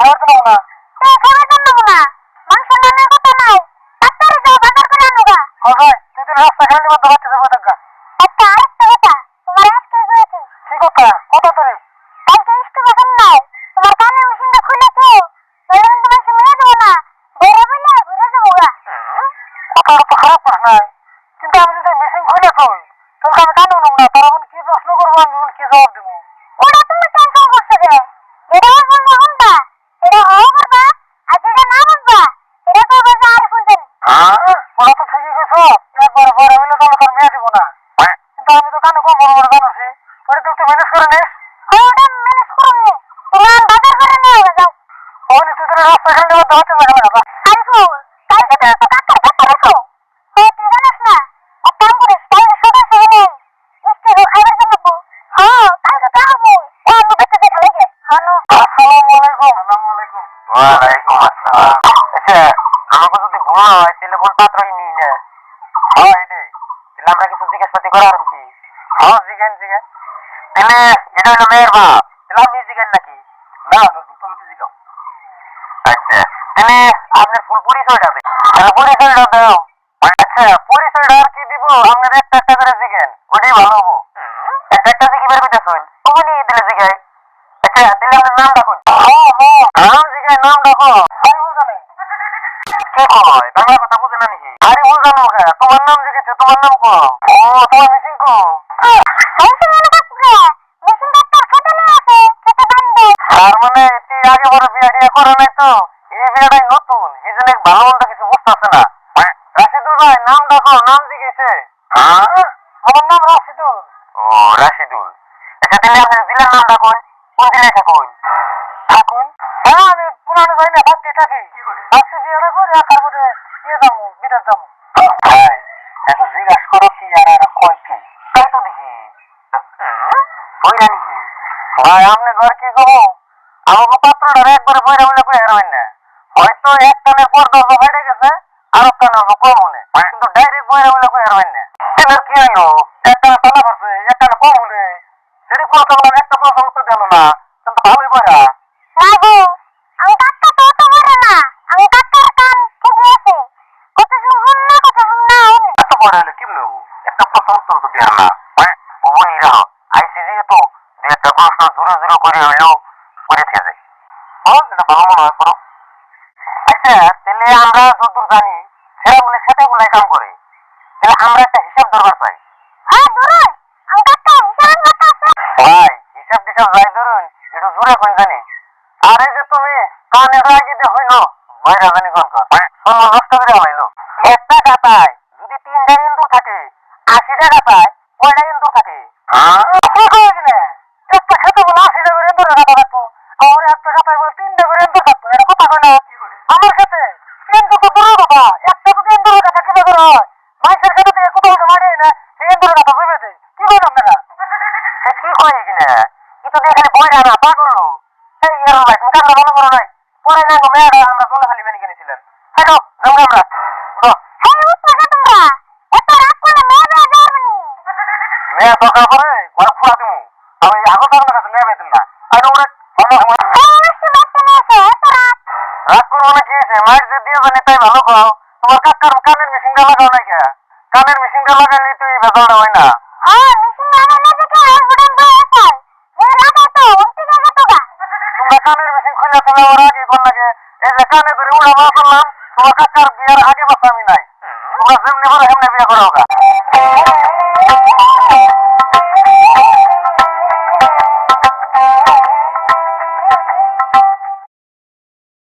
খাবার তো না খাবার জন্য না মাংস রান্নার কথা নাই ডাক্তারে যাও বাজার করে আনুগা হয় তুই তো রাস্তা খালি মধ্যে বাচ্চা যাবো টাকা একটা আরেকটা কথা তোমার আজকে হয়েছে কি কথা কত তোরে কালকে স্কুল বাজার নাই তোমার কানের মেশিনটা খুলেছো নইলে কিন্তু মাসে মেয়ে দেবো না বেড়ে বলে ঘুরে যাবো গা কথাটা তো খারাপ পাস নাই কিন্তু আমি যদি মেশিন খুলে থই তাহলে আমি কানে উনুম না তার কি প্রশ্ন করবো আমি কি জবাব দেবো ওটা তুমি টেনশন করছো যে যেটা বলবো শুনবা এটা হও করবা আর যেটা না বুঝবা এটা করবো যে আরিফুল জানি ওরা তো ঠিকই গেছো একবার বড় হইলে তো তোর মেয়ে দিব না কিন্তু আমি তো কানে কম বড় বড় জানোছি ওটা তুই একটু ম্যানেজ করে নিস ওটা ম্যানেজ করুন তোমার বাজার করে নিয়ে যাও ওখানে তুই তোর রাস্তা খালি মধ্যে হচ্ছে না কেন আরিফুল কালকে তো এত কাকার ব্যাপার রেখো তুই জানিস না এক কাম করিস কালকে সকাল সকাল নেই স্কুল খাবার জন্য হ্যাঁ কালকে তো হবো ও আমি বাচ্চা দেখা লাগে হানো আসসালামু আলাইকুম ওয়ালাইকুম আসসালাম। আচ্ছা আমাকে যদি ভুল হয় তাহলে ভুল পাত্রই নিই না। হয় এটাই তাহলে আমরা কিছু জিজ্ঞাসাপাতি করার কি? হ্যাঁ জিজ্ঞেন তাহলে এটা হলো মেয়ের বাপ, তাহলে আপনি জিজ্ঞেন নাকি? না তুমি তো জিজ্ঞাও আচ্ছা তাহলে আপনার ফুল পরিচয়টা দেন। পরিচয়টা দাও। আচ্ছা পরিচয়টা আর কি দিব? আপনার একটা একটা করে জিজ্ঞেন, ওটাই ভালো হবো। একটা একটা জিজ্ঞেবার পেতেছেন ওখানে দিলে জিজ্ঞাই। আচ্ছা তাহলে আপনার নাম ডাকুন। নাম জিজ্ঞাই, নাম ডাকো। কি কয় বাংলা কথা বুঝে না নাকি? আরে বুঝানো ওকে, তোমার নাম জিজ্ঞেস, তোমার নাম কো? ও তোমার মিসিং কো? তার মানে তুই আগে বড় বিয়া টিয়া করে নাই তো, এই বিয়াটাই নতুন, এই জন্য ভালো মন্দ কিছু বুঝতেছে না। রাশিদুল ভাই নাম ডাকো, নাম জিজ্ঞেসে। আমার নাম রাশিদুল। ও রাশিদুল। আচ্ছা তাহলে আপনার জেলার নাম ডাকুন, কোন জেলায় থাকুন? থাকুন হ্যাঁ আমি পুরানো যাই না থাকতে থাকি থাকতে বিয়েটা করে তারপরে ইয়ে যাবো বিদেশ যাবো ভাই এত জিজ্ঞাসা করো কি আর আর কয় কি তাই তো দেখি ওই রানি ভাই আপনি ঘর কি করবো আমাকে পাত্রটা একবারে বইরা বলে কই হারাবেন না হয়তো এক কানের পর দরজা বাইরে গেছে আর এক কানের কম মনে কিন্তু ডাইরেক্ট বইরা বলে কই হারাবেন না এবার কি হলো? এক কানে তালা পারছে এক কানে কম মনে যদি প্রশ্ন করলাম একটা প্রশ্ন উত্তর দিল না কিন্তু ভালোই বইরা বাবু আমি কাকা তো তো বড় না আমি কাকার কান ঠিকই আছে কত শুন না কত শুন না এত বড় হলে কি নেবো? একটা প্রশ্ন উত্তর তো দেন না। ও বনি রাহ আইসিজি তো দু একটা প্রশ্ন জোরে জোরে করে হইলেও করে থেকে যায়। এটা ভালো মনে হয় করো। আচ্ছা তাহলে আমরা যতদূর জানি সেরা বলে সেটা বলে কাম করে, তাহলে আমরা একটা হিসাব দরকার পাই। হ্যাঁ ধরুন আমি কাকা হিসাব করতেছে ভাই হিসাব টিসাব যাই ধরুন একটু জোরে কোন জানি। আর এই যে তুমি কানে লাগিয়ে হইল ভাইরা জানি কোন কর সময় নষ্ট করে হইলো। একটা গাতায় যদি 3টা ইন্দুর থাকে 80টা গাতায় কয়টা ইন্দুর থাকে? কি করেছি না একটা খেতে বলে 80টা করে এন্দুরে কাটা রাখবো আমার একটা কাটায় বলে 3টা করে এন্দুর থাকবো এটা কথা কয় না আমার খেতে এন্দুর তো দূরের কথা একটা যদি এন্দুরের কাটা কিনে করে হয় মানুষের খেতে থেকে কোথাও মারে না সেই এন্দুরের কাটা জমে দেয় কি করেন আপনারা সে কি কয় কিনা কিন্তু এখানে বইরা না পাগল এই ইয়ার ভাই তুমি কাজটা ভালো করো নাই পরে না গো মেয়েরা আমরা চলে খালি মেনে কিনেছিলেন। হ্যালো যাবো আমরা হ্যাঁ উঠবা না তোমরা এত রাত করে মেয়ে মেয়ে যাবনি মেয়ে দরকার পরে ঘরে ফুরা দিমু আমি আগর আপনার কাছে মেয়ে বেতন না আর ওরা রাগ করবো না কি হয়েছে মায়ের যে দিয়ে জানি তাই ভালো খাও তোমার কাকার কানের মেশিনটা লাগাও নাই কে? কানের মেশিনটা লাগাইলে তো এই ভেজালটা হয় না। হ্যাঁ মিশিং লাগানো দেখে আর বড় বড় আছে যে লাগা তো উঠতে লাগা তো গা তোমরা কানের মেশিন খুলে তোলা ওর আগে কোন লাগে এই যে কানে ধরে উড়া মারা করলাম তোমার কাকার বিয়ার আগে বাসা আমি নাই তোমরা যেমনি বলো সেমনি বিয়ে করা হোক।